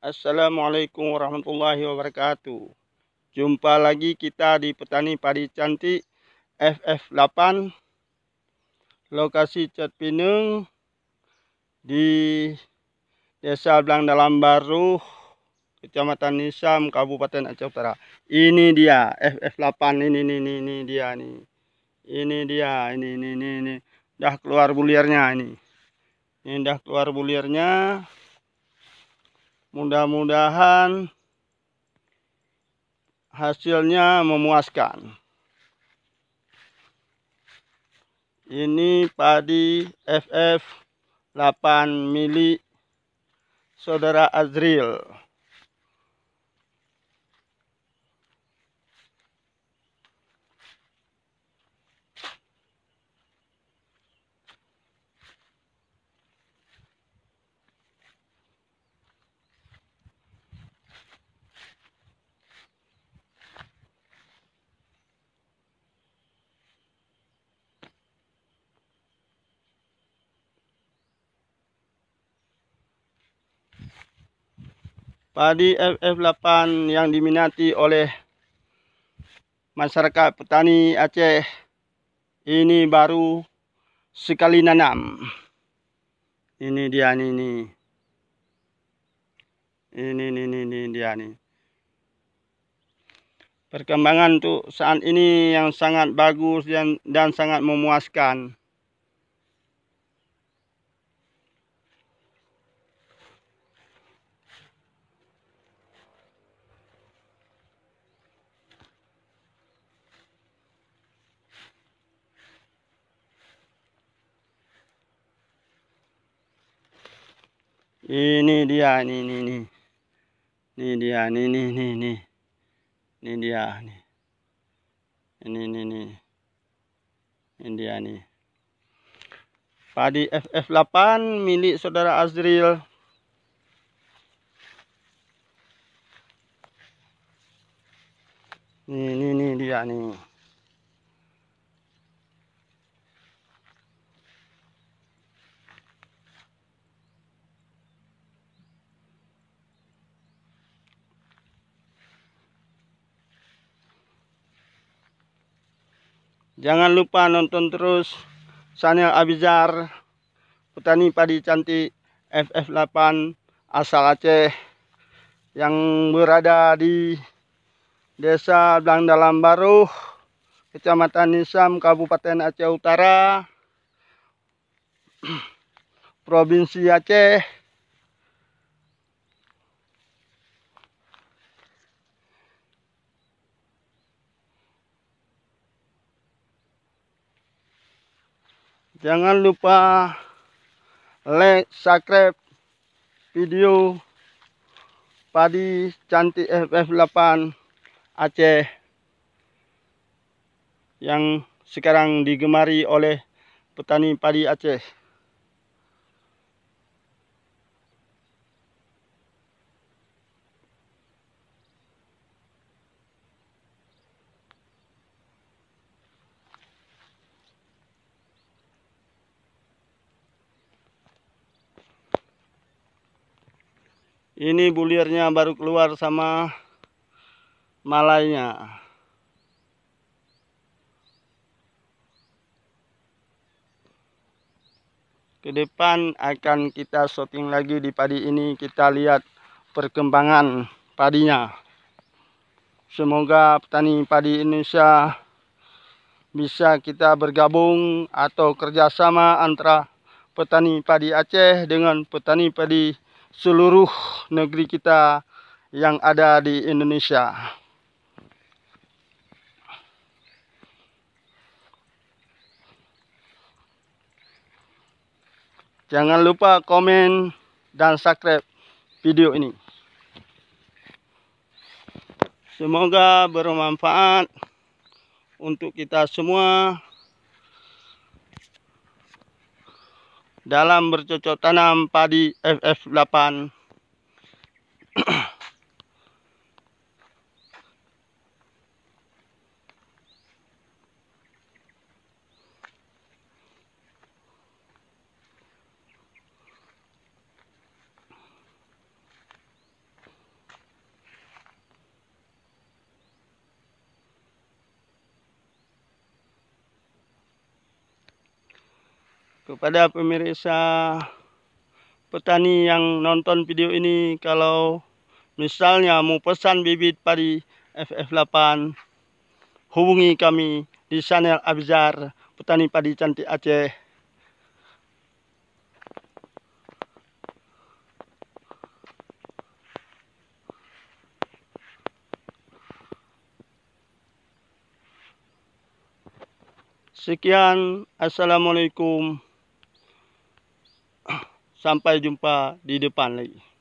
Assalamualaikum warahmatullahi wabarakatuh. Jumpa lagi kita di Petani Padi Cantik FF8, lokasi Cat Pinang di Desa Blang Dalam Baru, Kecamatan Nisam, Kabupaten Aceh Utara. Ini dia FF8, ini dia nih. Ini dia, ini. Dah keluar bulirnya ini. Ini dah keluar bulirnya. Mudah-mudahan hasilnya memuaskan. Ini padi FF8 milik saudara Azril. Padi FF8 yang diminati oleh masyarakat petani Aceh ini baru sekali nanam. Ini dia nih. Ini dia nih. Perkembangan untuk saat ini yang sangat bagus dan sangat memuaskan. Ini dia nih. Ini dia nih. Ini dia nih. Ini dia nih. Padi FF8 milik saudara Azril. Ini dia nih. Jangan lupa nonton terus channel Abizar Petani Padi Cantik FF8 asal Aceh yang berada di Desa Blang Dalam Baru, Kecamatan Nisam, Kabupaten Aceh Utara, Provinsi Aceh. Jangan lupa like, subscribe video Padi Cantik FF8 Aceh yang sekarang digemari oleh petani padi Aceh. Ini bulirnya baru keluar sama malainya. Ke depan akan kita syuting lagi di padi ini, kita lihat perkembangan padinya. Semoga petani padi Indonesia bisa kita bergabung atau kerjasama antara petani padi Aceh dengan petani padi seluruh negeri kita yang ada di Indonesia. Jangan lupa komen dan subscribe video ini. Semoga bermanfaat untuk kita semua dalam bercocok tanam padi FF8. Kepada pemirsa petani yang nonton video ini, kalau misalnya mau pesan bibit padi FF8, hubungi kami di channel Abizar Petani Padi Cantik Aceh. Sekian, assalamualaikum. Sampai jumpa di depan lagi.